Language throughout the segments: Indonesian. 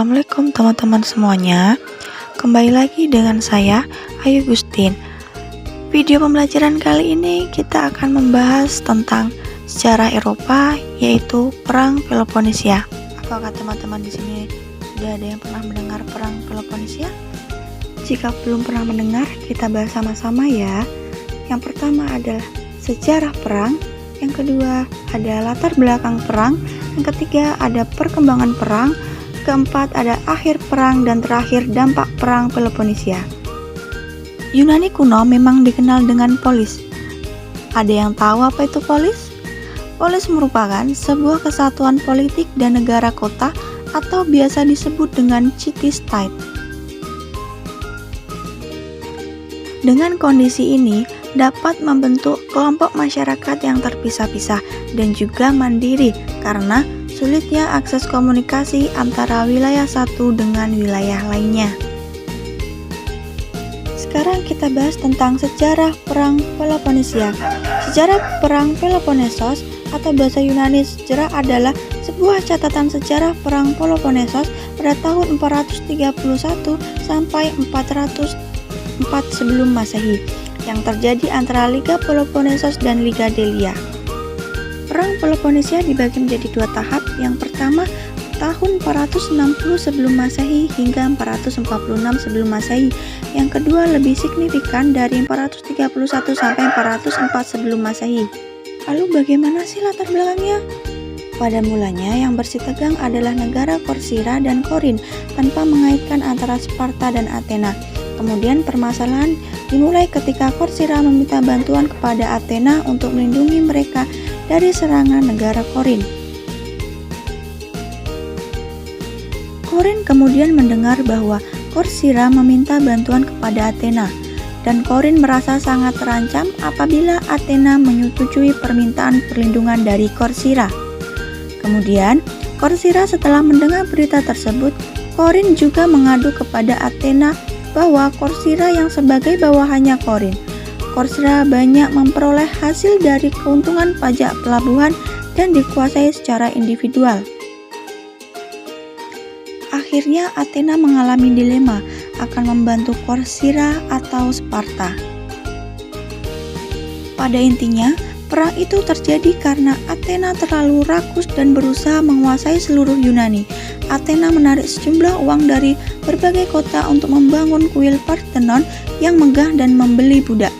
Assalamualaikum teman-teman semuanya. Kembali lagi dengan saya, Ayu Gustin. Video pembelajaran kali ini kita akan membahas tentang sejarah Eropa, yaitu Perang Peloponnesia. Apakah teman-teman di sini sudah ada yang pernah mendengar Perang Peloponnesia? Jika belum pernah mendengar, kita bahas sama-sama ya. Yang pertama adalah sejarah perang, yang kedua ada latar belakang perang, yang ketiga ada perkembangan perang, keempat ada akhir perang, dan terakhir dampak perang Peloponnesia. Yunani kuno memang dikenal dengan polis. Ada yang tahu apa itu polis? Polis merupakan sebuah kesatuan politik dan negara kota atau biasa disebut dengan city-state. Dengan kondisi ini dapat membentuk kelompok masyarakat yang terpisah-pisah dan juga mandiri karena sulitnya akses komunikasi antara wilayah satu dengan wilayah lainnya. Sekarang kita bahas tentang sejarah Perang Peloponnesia. Sejarah Perang Peloponnesos atau bahasa Yunani sejarah adalah sebuah catatan sejarah Perang Peloponnesos pada tahun 431 sampai 404 sebelum Masehi yang terjadi antara Liga Peloponnesos dan Liga Delia. Perang Peloponnesia dibagi menjadi dua tahap. Yang pertama tahun 460 sebelum Masehi hingga 446 sebelum Masehi. Yang kedua lebih signifikan dari 431 sampai 404 sebelum Masehi. Lalu bagaimana sih latar belakangnya? Pada mulanya yang bersitegang adalah negara Korcyra dan Korin tanpa mengaitkan antara Sparta dan Athena. Kemudian permasalahan dimulai ketika Korcyra meminta bantuan kepada Athena untuk melindungi mereka dari serangan negara Korin. Korin kemudian mendengar bahwa Korcyra meminta bantuan kepada Athena, dan Korin merasa sangat terancam apabila Athena menyetujui permintaan perlindungan dari Korcyra. Kemudian, Korcyra setelah mendengar berita tersebut, Korin juga mengadu kepada Athena bahwa Korcyra yang sebagai bawahannya Korin. Korcyra banyak memperoleh hasil dari keuntungan pajak pelabuhan dan dikuasai secara individual. Akhirnya Athena mengalami dilema akan membantu Korcyra atau Sparta. Pada intinya, perang itu terjadi karena Athena terlalu rakus dan berusaha menguasai seluruh Yunani. Athena menarik sejumlah uang dari berbagai kota untuk membangun kuil Parthenon yang megah dan membeli budak.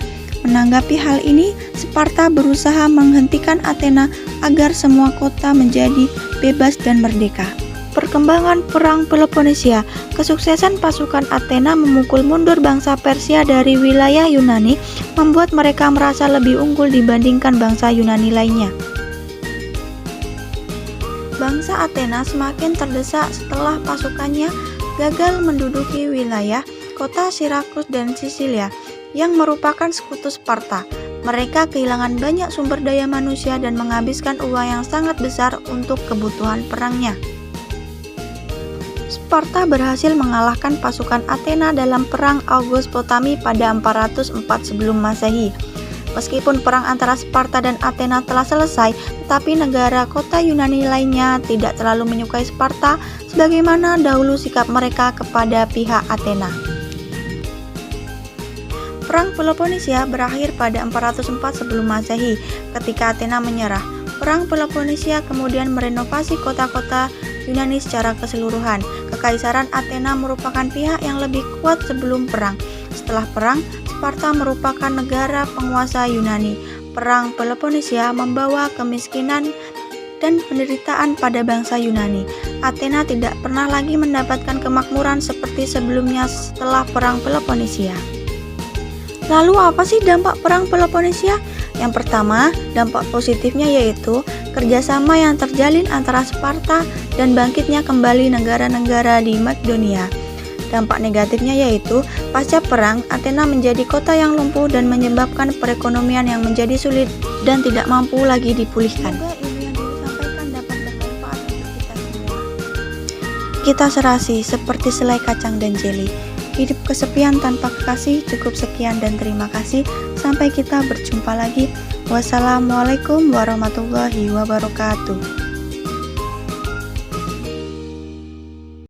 Menanggapi hal ini, Sparta berusaha menghentikan Athena agar semua kota menjadi bebas dan merdeka. Perkembangan Perang Peloponnesia. Kesuksesan pasukan Athena memukul mundur bangsa Persia dari wilayah Yunani membuat mereka merasa lebih unggul dibandingkan bangsa Yunani lainnya. Bangsa Athena semakin terdesak setelah pasukannya gagal menduduki wilayah kota Sirakus dan Sisilia yang merupakan sekutu Sparta. Mereka kehilangan banyak sumber daya manusia dan menghabiskan uang yang sangat besar untuk kebutuhan perangnya. Sparta berhasil mengalahkan pasukan Athena dalam perang Augospotamoi pada 404 sebelum Masehi. Meskipun perang antara Sparta dan Athena telah selesai, tetapi negara kota Yunani lainnya tidak terlalu menyukai Sparta sebagaimana dahulu sikap mereka kepada pihak Athena. Perang Peloponnesia berakhir pada 404 sebelum Masehi ketika Athena menyerah. Perang Peloponnesia kemudian merenovasi kota-kota Yunani secara keseluruhan. Kekaisaran Athena merupakan pihak yang lebih kuat sebelum perang. Setelah perang, Sparta merupakan negara penguasa Yunani. Perang Peloponnesia membawa kemiskinan dan penderitaan pada bangsa Yunani. Athena tidak pernah lagi mendapatkan kemakmuran seperti sebelumnya setelah perang Peloponnesia. Lalu apa sih dampak perang Peloponnesia? Yang pertama, dampak positifnya yaitu kerjasama yang terjalin antara Sparta dan bangkitnya kembali negara-negara di Makedonia. Dampak negatifnya yaitu pasca perang, Athena menjadi kota yang lumpuh dan menyebabkan perekonomian yang menjadi sulit dan tidak mampu lagi dipulihkan. Semoga ilmu yang disampaikan dapat bermanfaat untuk kita semua. Kita serasi seperti selai kacang dan jeli. Hidup kesepian tanpa kekasih. Cukup sekian dan terima kasih. Sampai kita berjumpa lagi. Wassalamualaikum warahmatullahi wabarakatuh.